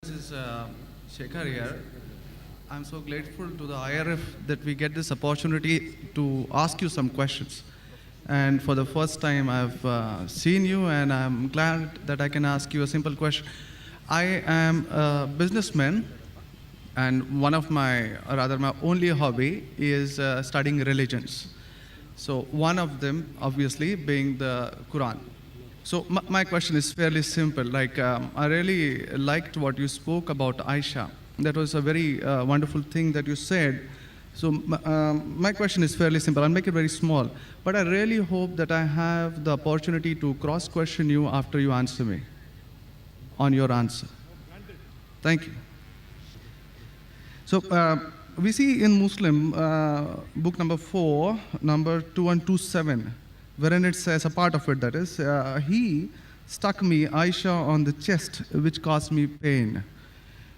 This is Shekhar here. I'm so grateful to the IRF that we get this opportunity to ask you some questions. And for the first time, I've seen you, and I'm glad that I can ask you a simple question. I am a businessman, and one of my, or rather, my only hobby is studying religions. So, one of them, obviously, being the Quran. So my question is fairly simple. I really liked what you spoke about Aisha. That was a very wonderful thing that you said. So my question is fairly simple. I'll make it very small. But I really hope that I have the opportunity to cross-question you after you answer me on your answer. Thank you. So we see in Muslim, book number 4, number 2127, wherein it says, a part of it that is, he stuck me, Aisha, on the chest, which caused me pain.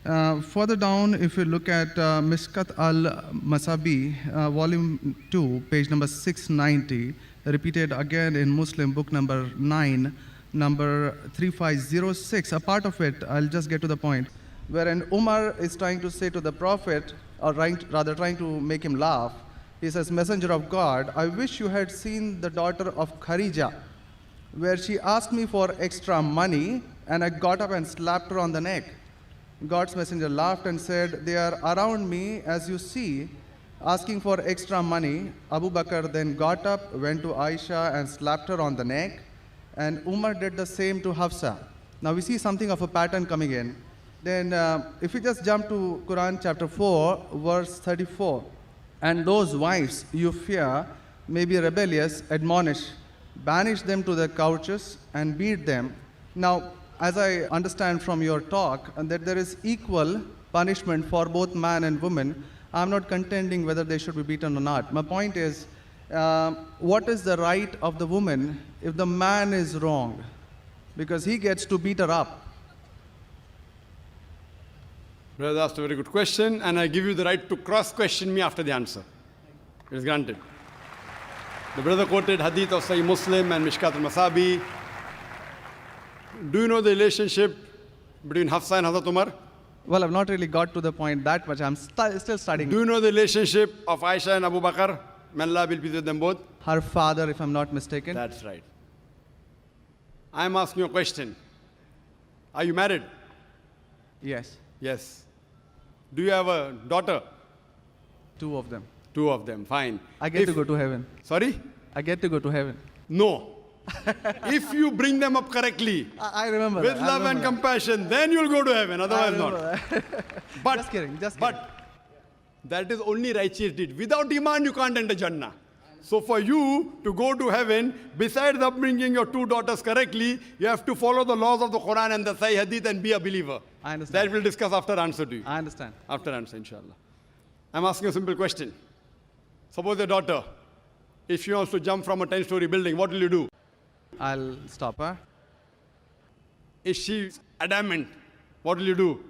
Further down, if you look at Mishkat al-Masabi, volume 2, page number 690, repeated again in Muslim, book number 9, number 3506, a part of it, I'll just get to the point, wherein Umar is trying to say to the Prophet, or rather trying to make him laugh. He says, Messenger of God, I wish you had seen the daughter of Kharija, where she asked me for extra money, and I got up and slapped her on the neck. God's messenger laughed and said, they are around me, as you see, asking for extra money. Abu Bakr then got up, went to Aisha and slapped her on the neck, and Umar did the same to Hafsa. Now we see something of a pattern coming in. Then if we just jump to Quran chapter 4, verse 34, and those wives you fear may be rebellious, admonish, banish them to their couches and beat them. Now, as I understand from your talk, that there is equal punishment for both man and woman. I'm not contending whether they should be beaten or not. My point is, what is the right of the woman if the man is wrong? Because he gets to beat her up. Brother asked a very good question, and I give you the right to cross-question me after the answer. It is granted. The brother quoted hadith of Sahih Muslim and Mishkat al-Masabi. Do you know the relationship between Hafsa and Hazrat Umar? Well, I've not really got to the point that much. I'm still studying. Do you know the relationship of Aisha and Abu Bakr? May Allah be pleased with them both. Her father, if I'm not mistaken. That's right. I'm asking you a question. Are you married? Yes. Yes. Do you have a daughter? 2 of them. 2 of them, fine. I get to go to heaven. Sorry? I get to go to heaven. No. If you bring them up correctly, I remember with that. love and compassion, then you'll go to heaven, otherwise not. But, just kidding. But that is only righteous deed. Without iman, you can't enter Jannah. So for you to go to heaven, besides upbringing your 2 daughters correctly, you have to follow the laws of the Quran and the Sahih Hadith and be a believer. I understand. That we'll discuss after answer to you. I understand. After answer, inshallah. I'm asking a simple question. Suppose your daughter, if she wants to jump from a 10-story building, what will you do? I'll stop her. Is she adamant? What will you do?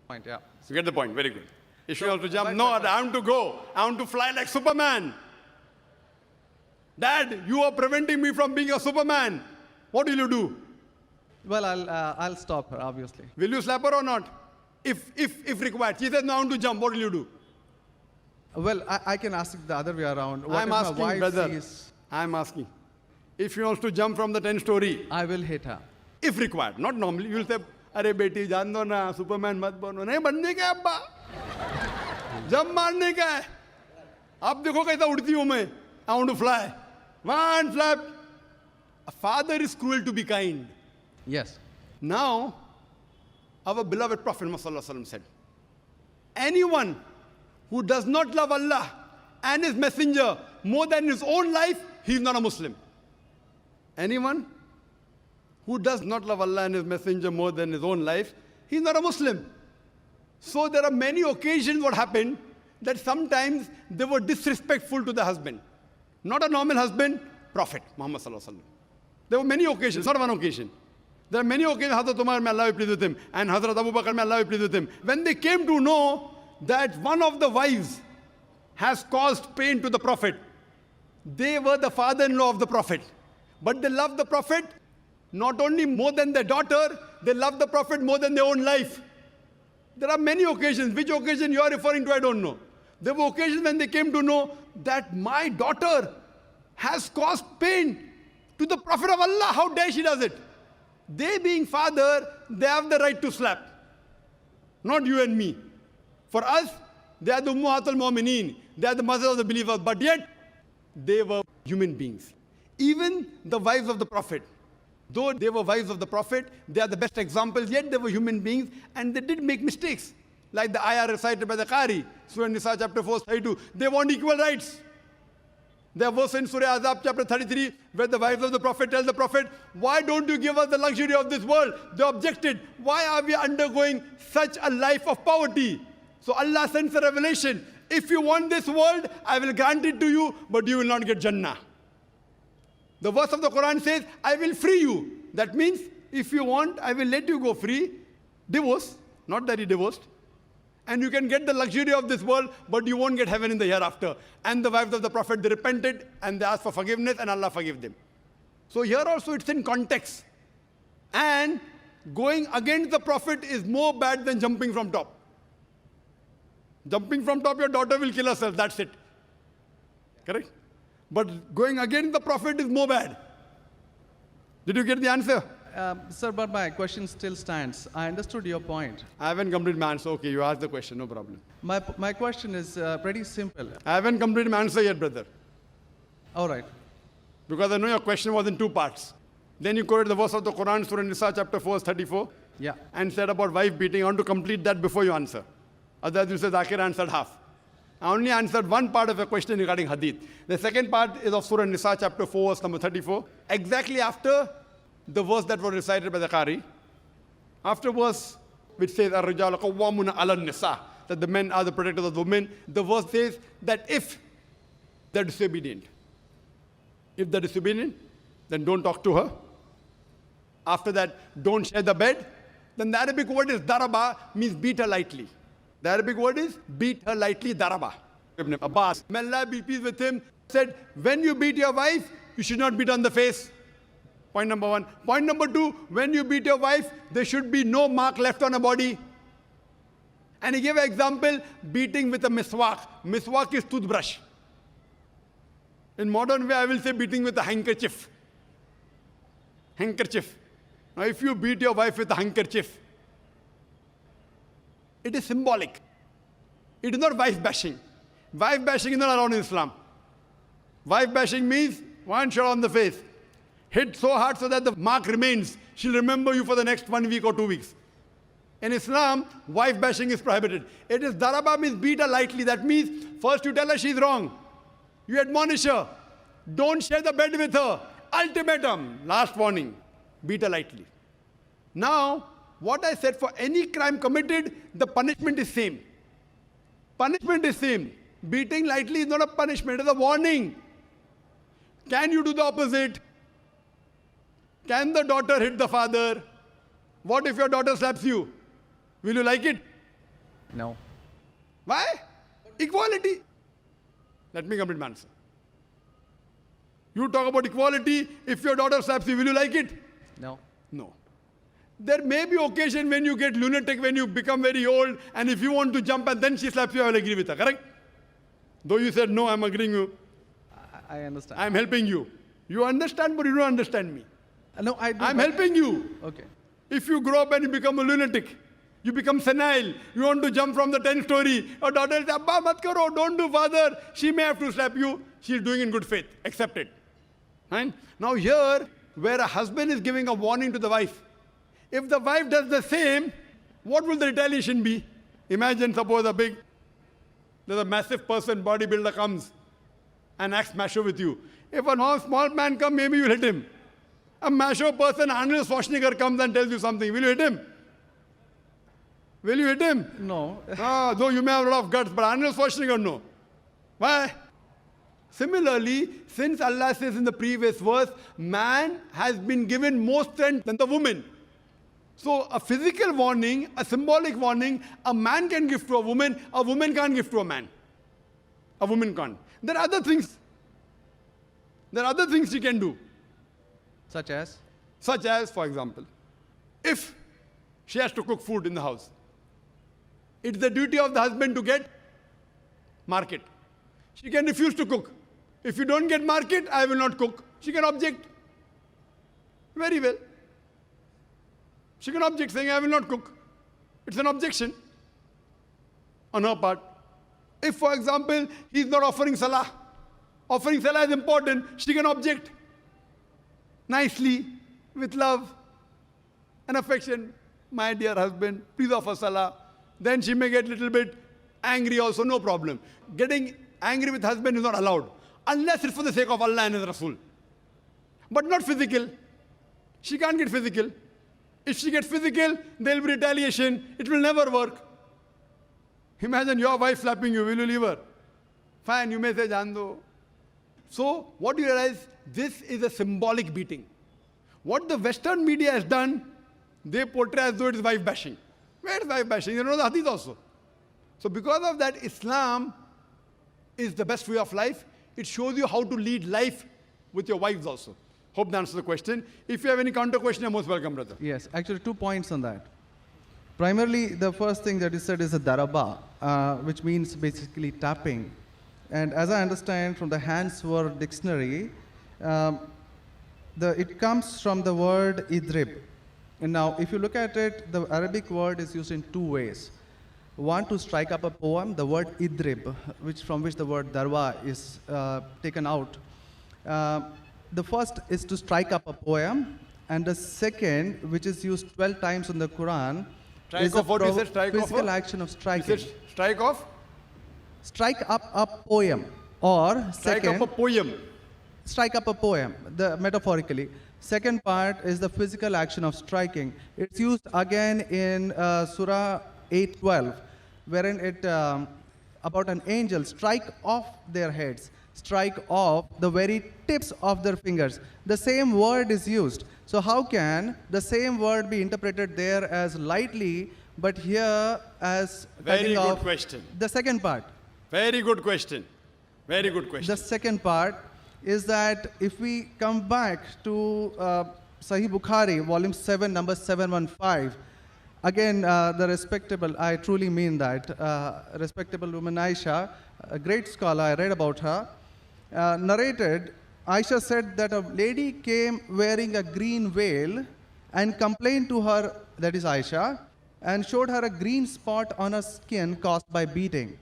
Point, yeah. You get the point, very good. If she wants to jump, no, I want to go. I want to fly like Superman. Dad, you are preventing me from being a Superman. What will you do? Well, I'll stop her, obviously. Will you slap her or not? If required. She says, no, I want to jump. What will you do? Well, I can ask it the other way around. What I'm if asking, my wife brother. sees, I'm asking. If she wants to jump from the 10-story, I will hit her. if required, not normally, you will say, अरे बेटी जान दो ना, Superman मत बनो. नहीं बनने का है अब्बा. जंप मारने का है. अब देखो कैसा उड़ती हूँ मैं. I want to fly. One flap. A father is cruel to be kind. Yes. Now, our beloved Prophet Muhammad said, anyone who does not love Allah and His Messenger more than his own life, he is not a Muslim. Anyone who does not love Allah and His Messenger more than his own life, he is not a Muslim. So there are many occasions what happened that sometimes they were disrespectful to the husband. Not a normal husband, Prophet Muhammad sallallahu alaihi wasallam. There were many occasions, not one occasion. There are many occasions, Hazrat Umar, may Allah be pleased with him, and Hazrat Abu Bakr, may Allah be pleased with him. When they came to know that one of the wives has caused pain to the Prophet, they were the father-in-law of the Prophet. But they loved the Prophet not only more than their daughter, they loved the Prophet more than their own life. There are many occasions. Which occasion you are referring to, I don't know. There were occasions when they came to know that my daughter has caused pain to the Prophet of Allah. How dare she does it? They being father, they have the right to slap. Not you and me. For us, they are the Ummahatul Mu'mineen. They are the mothers of the believers. But yet, they were human beings. Even the wives of the Prophet. Though they were wives of the Prophet, they are the best examples, yet they were human beings and they did make mistakes. Like the ayah recited by the Qari, Surah Nisa chapter 4, 32. They want equal rights. There was in Surah Azab chapter 33, where the wives of the Prophet tell the Prophet, why don't you give us the luxury of this world? They objected, why are we undergoing such a life of poverty? So Allah sends a revelation. If you want this world, I will grant it to you, but you will not get Jannah. The verse of the Quran says, I will free you. That means, if you want, I will let you go free. Divorce, not that he divorced. And you can get the luxury of this world, but you won't get heaven in the hereafter. And the wives of the Prophet, they repented and they asked for forgiveness and Allah forgave them. So here also it's in context. And going against the Prophet is more bad than jumping from top. Jumping from top, your daughter will kill herself, that's it. Correct? But going against the Prophet is more bad. Did you get the answer? Sir, but my question still stands. I understood your point. I haven't completed my answer. Okay, you asked the question, no problem. My question is pretty simple. I haven't completed my answer yet, brother. All right. Because I know your question was in two parts. Then you quoted the verse of the Quran, Surah Nisa, chapter 4, verse 34. Yeah. And said about wife beating. I want to complete that before you answer. Otherwise, you say Zakir answered half. I only answered one part of your question regarding hadith. The second part is of Surah Nisa, chapter 4, verse number 34. Exactly after the verse that was recited by the Qari. After verse which says, Ar-Rijalu Qawwamuna 'ala an-Nisa, that the men are the protectors of the women. The verse says that if they're disobedient, then don't talk to her. After that, don't share the bed. Then the Arabic word is daraba, means beat her lightly. The Arabic word is beat her lightly, daraba. Ibn Abbas, may Allah be pleased with him, said, when you beat your wife, you should not beat on the face. Point number one. Point number two, when you beat your wife, there should be no mark left on her body. And he gave an example, beating with a miswak. Miswak is toothbrush. In modern way, I will say beating with a handkerchief. Handkerchief. Now, if you beat your wife with a handkerchief, it is symbolic. It is not wife bashing. Wife bashing is not allowed in Islam. Wife bashing means one shot on the face. Hit so hard so that the mark remains. She'll remember you for the next 1 week or 2 weeks. In Islam, wife bashing is prohibited. It is daraba, means beat her lightly. That means first you tell her she's wrong. You admonish her. Don't share the bed with her. Ultimatum. Last warning. Beat her lightly. Now, what I said, for any crime committed, the punishment is same. Punishment is same. Beating lightly is not a punishment, it is a warning. Can you do the opposite? Can the daughter hit the father? What if your daughter slaps you? Will you like it? No. Why? Equality. Let me complete my answer. You talk about equality. If your daughter slaps you, will you like it? No. No. There may be occasion when you get lunatic, when you become very old, and if you want to jump and then she slaps you, I will agree with her, correct? Though you said, no, I'm agreeing you. I understand. I'm helping you. You understand, but you don't understand me. No, I do. I'm helping you. Okay. If you grow up and you become a lunatic, you become senile, you want to jump from the 10th story, your daughter says, Abba, mat karo, don't do, father. She may have to slap you. She's doing in good faith. Accept it. Right? Now here, where a husband is giving a warning to the wife, if the wife does the same, what will the retaliation be? Imagine, suppose there's a massive person, bodybuilder comes and acts macho with you. If a small man comes, maybe you'll hit him. A macho person, Arnold Schwarzenegger, comes and tells you something. Will you hit him? Will you hit him? No. Though you may have a lot of guts, but Arnold Schwarzenegger, no. Why? Similarly, since Allah says in the previous verse, man has been given more strength than the woman. So a physical warning, a symbolic warning, a man can give to a woman can't give to a man. A woman can't. There are other things. There are other things she can do. Such as? Such as, for example, if she has to cook food in the house, It's the duty of the husband to get market. She can refuse to cook. If you don't get market, I will not cook. She can object. Very well. She can object saying, I will not cook. It's an objection on her part. If, for example, he's not offering salah is important, she can object nicely, with love and affection. My dear husband, please offer salah. Then she may get a little bit angry also, no problem. Getting angry with husband is not allowed, unless it's for the sake of Allah and His Rasul. But not physical. She can't get physical. If she gets physical, there will be retaliation. It will never work. Imagine your wife slapping you. Will you leave her? Fine, you may say, Jaan do. So, what do you realize? This is a symbolic beating. What the Western media has done, they portray as though it is wife bashing. Where is wife bashing? You know the hadith also. So, because of that, Islam is the best way of life. It shows you how to lead life with your wives also. Hope that answers the question. If you have any counter question, you're most welcome, brother. Yes, actually 2 points on that. Primarily, the first thing that is said is a daraba, which means basically tapping. And as I understand from the Hans Word Dictionary, it comes from the word idrib. And now, if you look at it, the Arabic word is used in 2 ways. One, to strike up a poem, the word idrib, from which the word darwa is taken out. The first is to strike up a poem, and the second, which is used 12 times in the Quran, is a physical action of striking. Strike off? Strike up a poem, or strike up a poem. Strike up a poem, metaphorically. Second part is the physical action of striking. It's used again in Surah 8:12, wherein it about an angel strike off their heads, strike off the very tips of their fingers. The same word is used. So how can the same word be interpreted there as lightly, but here as very good question. The second part. Very good question. Very good question. The second part is that if we come back to Sahih Bukhari, volume 7, number 715, again, the respectable, I truly mean that, respectable woman Aisha, a great scholar, I read about her, narrated, Aisha said that a lady came wearing a green veil and complained to her, that is Aisha, and showed her a green spot on her skin caused by beating.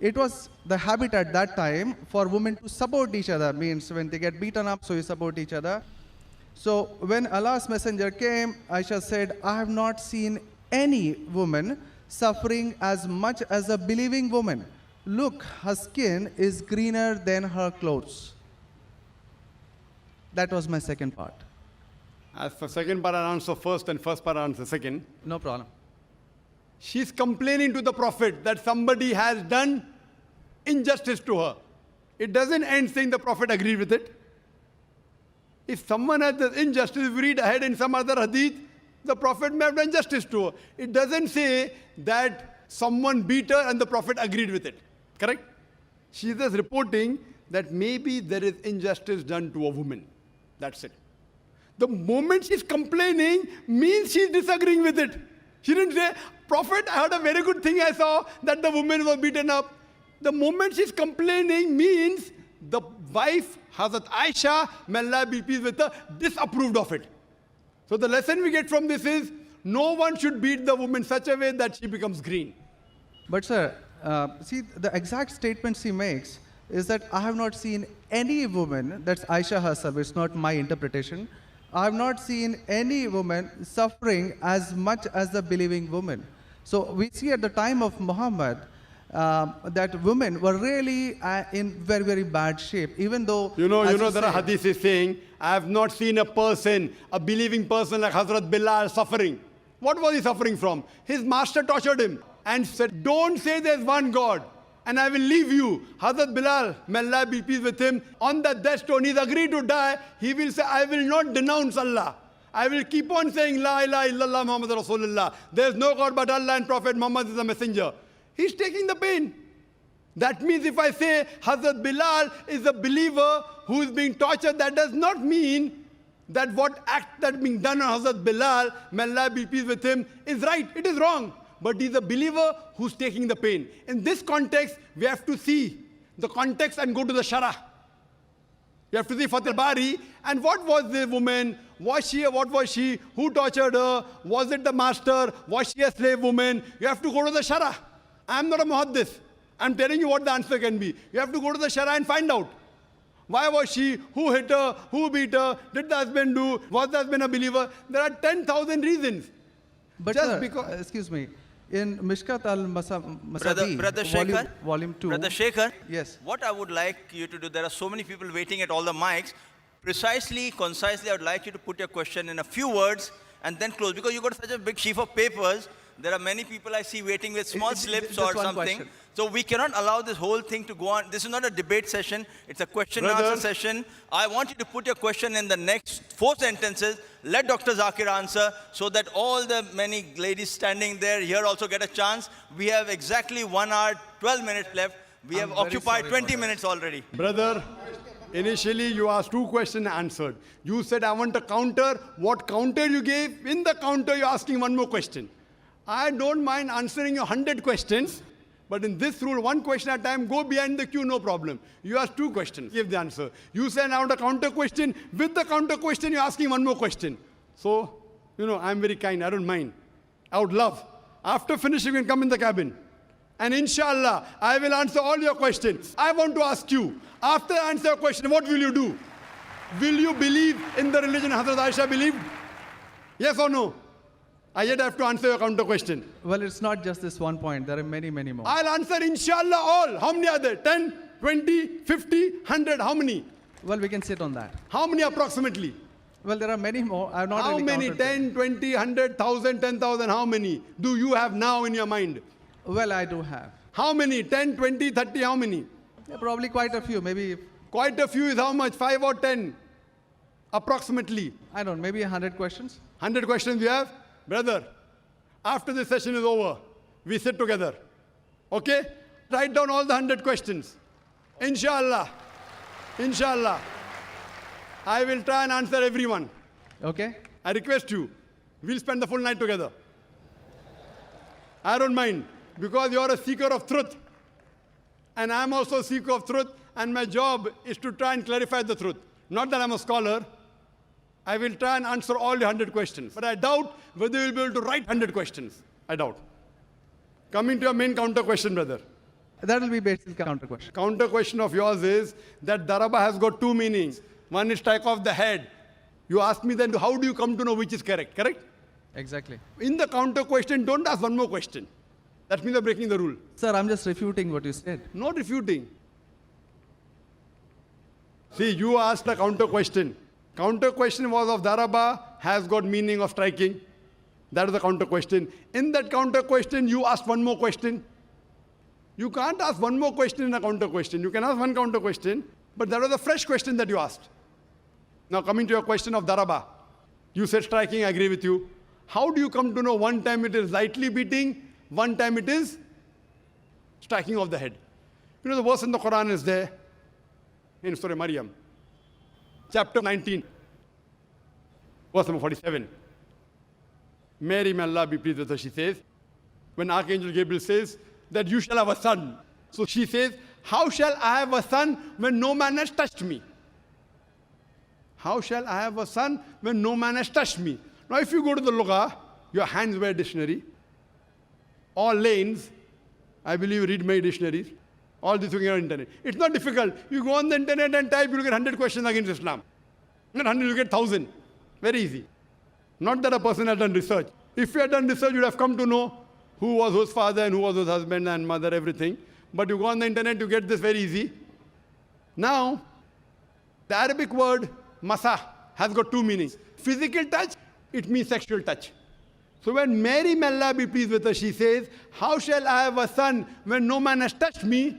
It was the habit at that time for women to support each other, means when they get beaten up, so you support each other. So when Allah's messenger came, Aisha said, I have not seen any woman suffering as much as a believing woman. Look, her skin is greener than her clothes. That was my second part. As for second part, I'll answer first, and first part, I'll answer second. No problem. She's complaining to the Prophet that somebody has done injustice to her. It doesn't end saying the Prophet agreed with it. If someone has done injustice, if we read ahead in some other hadith, the Prophet may have done justice to her. It doesn't say that someone beat her and the Prophet agreed with it. Correct? She's just reporting that maybe there is injustice done to a woman. That's it. The moment she's complaining means she's disagreeing with it. She didn't say, Prophet, I heard a very good thing I saw, that the woman was beaten up. The moment she's complaining means the wife, Hazrat Aisha, may Allah be pleased with her, disapproved of it. So the lesson we get from this is, no one should beat the woman such a way that she becomes green. But sir, see, the exact statement she makes is that I have not seen any woman, that's Aisha herself, it's not my interpretation, I have not seen any woman suffering as much as the believing woman. So we see at the time of Muhammad that women were really in very, very bad shape, even though... You know there are hadiths saying, I have not seen a person, a believing person like Hazrat Bilal suffering. What was he suffering from? His master tortured him and said, don't say there's one God and I will leave you. Hazrat Bilal, may Allah be pleased with him, on the death stone, he's agreed to die. He will say, I will not denounce Allah. I will keep on saying, La ilaha illallah Muhammad Rasulullah. There's no God but Allah and Prophet Muhammad is a messenger. He's taking the pain. That means if I say Hazrat Bilal is a believer who is being tortured, that does not mean that what act that being done on Hazrat Bilal, may Allah be pleased with him, is right. It is wrong. but he's a believer who's taking the pain. In this context, we have to see the context and go to the Shara. You have to see Fath al-Bari, and what was the woman? What was she? Who tortured her? Was it the master? Was she a slave woman? You have to go to the Shara. I'm not a muhaddith. I'm telling you what the answer can be. You have to go to the Shara and find out. Why was she? Who hit her? Who beat her? Did the husband do? Was the husband a believer? There are 10,000 reasons. But Just sir, because- excuse me, in Mishkat al-Masabi, Brother Shekhar, volume 2. Brother Shekhar, Yes. what I would like you to do, there are so many people waiting at all the mics. Precisely, concisely, I would like you to put your question in a few words and then close. Because you got such a big sheaf of papers, there are many people I see waiting with small slips just or one something. question. So we cannot allow this whole thing to go on. This is not a debate session. It's a question and Brother. answer session. I want you to put your question in the next 4 sentences. Let Dr. Zakir answer so that all the many ladies standing there here also get a chance. We have exactly 1 hour, 12 minutes left. We have very occupied sorry 20 about minutes already. Brother, initially you asked 2 questions answered. You said, I want a counter. What counter you gave? In the counter, you're asking 1 more question. I don't mind answering your 100 questions, but in this rule, 1 question at a time, go behind the queue, no problem. You asked 2 questions, give the answer. You said, I want a counter question. With the counter question, you're asking 1 more question. So, I'm very kind, I don't mind. I would love. After finishing, you can come in the cabin. And inshallah, I will answer all your questions. I want to ask you, after I answer your question, what will you do? Will you believe in the religion Hazrat Aisha believed? Yes or no? I yet have to answer your counter question. Well, it's not just this one point. There are many, many more. I'll answer inshallah all. How many are there? 10, 20, 50, 100? How many? Well, we can sit on that. How many approximately? Well, there are many more. I have not How really many? counted them. 10, 20, 100, 1,000, 10,000? How many do you have now in your mind? Well, I do have. How many? 10, 20, 30? How many? Yeah, probably quite a few. Maybe, Quite a few is how much? 5 or 10? Approximately. I don't know, maybe 100 questions. 100 questions you have? Brother, after this session is over, we sit together. Okay? Write down all the 100 questions. Inshallah. Inshallah. I will try and answer everyone. Okay? I request you. We'll spend the full night together. I don't mind, because you're a seeker of truth. And I'm also a seeker of truth, and my job is to try and clarify the truth. Not that I'm a scholar. I will try and answer all your 100 questions. But I doubt whether you'll be able to write 100 questions. I doubt. Coming to your main counter question, brother. That will be basically counter question. Counter question of yours is that daraba has got 2 meanings. One is strike off the head. You ask me then, how do you come to know which is correct? Correct? Exactly. In the counter question, don't ask 1 more question. That means you're breaking the rule. Sir, I'm just refuting what you said. Not refuting. See, you asked a counter question. Counter question was of daraba has got meaning of striking. That is the counter question. In that counter question, you asked 1 more question. You can't ask 1 more question in a counter question. You can ask 1 counter question, but that was a fresh question that you asked. Now coming to your question of daraba. You said striking, I agree with you. How do you come to know one time it is lightly beating, one time it is striking of the head? You know the verse in the Quran is there, in Surah Maryam, chapter 19, verse number 47. Mary, may Allah be pleased with her, she says, when Archangel Gabriel says that you shall have a son. So she says, how shall I have a son when no man has touched me? How shall I have a son when no man has touched me? Now if you go to the Lugha, your hands wear dictionary, all lanes, I believe you read many dictionaries, all this you can get on the internet. It's not difficult. You go on the internet and type, you'll get 100 questions against Islam. Not 100, you get 1,000. Very easy. Not that a person has done research. If you had done research, you'd have come to know who was whose father and who was whose husband and mother, everything. But you go on the internet, you get this very easy. Now, the Arabic word masa has got 2 meanings. Physical touch, it means sexual touch. So when Mary, may Allah be pleased with her, she says, how shall I have a son when no man has touched me?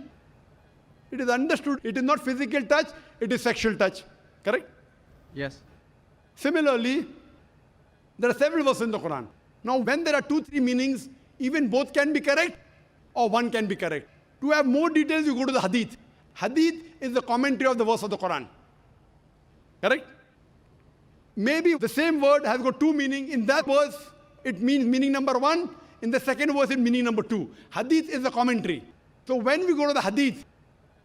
It is understood. It is not physical touch, it is sexual touch. Correct? Yes. Similarly, there are several verses in the Quran. Now, when there are 2, 3 meanings, even both can be correct or one can be correct. To have more details, you go to the Hadith. Hadith is the commentary of the verse of the Quran. Correct? Maybe the same word has got 2 meanings. In that verse, it means meaning number 1. in the second verse in meaning number 2. Hadith is a commentary. So when we go to the hadith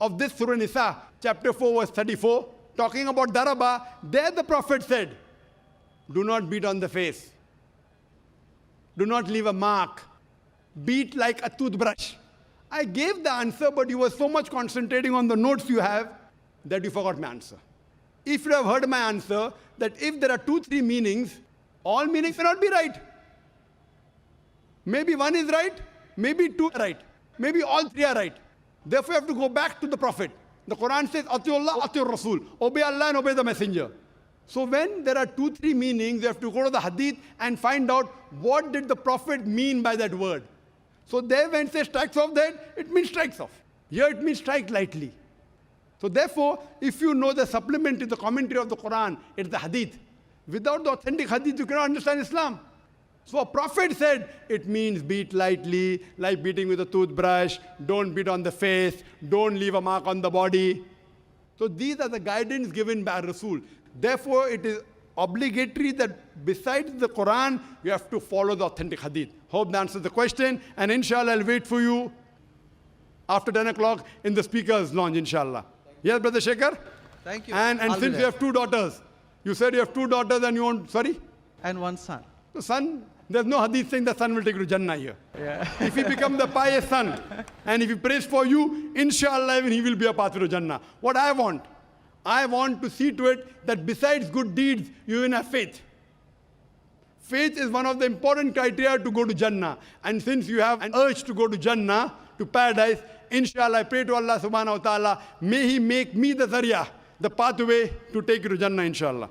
of this Surah Nisa, chapter 4, verse 34, talking about daraba, there the Prophet said, do not beat on the face. Do not leave a mark. Beat like a toothbrush. I gave the answer, but you were so much concentrating on the notes you have that you forgot my answer. If you have heard my answer, that if there are 2-3 meanings, all meanings may not be right. Maybe one is right, maybe 2 are right, maybe all 3 are right. Therefore, you have to go back to the Prophet. The Quran says, Atiullah, Atiur Rasul. Obey Allah and obey the Messenger. So when there are 2-3 meanings, you have to go to the hadith and find out what did the Prophet mean by that word. So there when it says strikes off that, it means strikes off. Here it means strike lightly. So therefore, if you know the supplement to the commentary of the Quran, it's the hadith. Without the authentic hadith, you cannot understand Islam. So a prophet said, it means beat lightly, like beating with a toothbrush, don't beat on the face, don't leave a mark on the body. So these are the guidance given by Rasul. Therefore, it is obligatory that besides the Quran, you have to follow the authentic hadith. Hope that answers the question. And inshallah, I'll wait for you after 10 o'clock in the speaker's lounge, inshallah. Yes, Brother Shekhar? Thank you. And I'll be since there. you have 2 daughters, you said you have 2 daughters and you want, sorry? And one son. The son, there's no hadith saying the son will take you to Jannah here. Yeah. If he becomes the pious son, and if he prays for you, inshallah, even he will be a path to Jannah. What I want to see to it that besides good deeds, you even have faith. Faith is one of the important criteria to go to Jannah. And since you have an urge to go to Jannah, to paradise, inshallah, I pray to Allah subhanahu wa ta'ala, may He make me the zarya, the pathway to take you to Jannah, inshallah.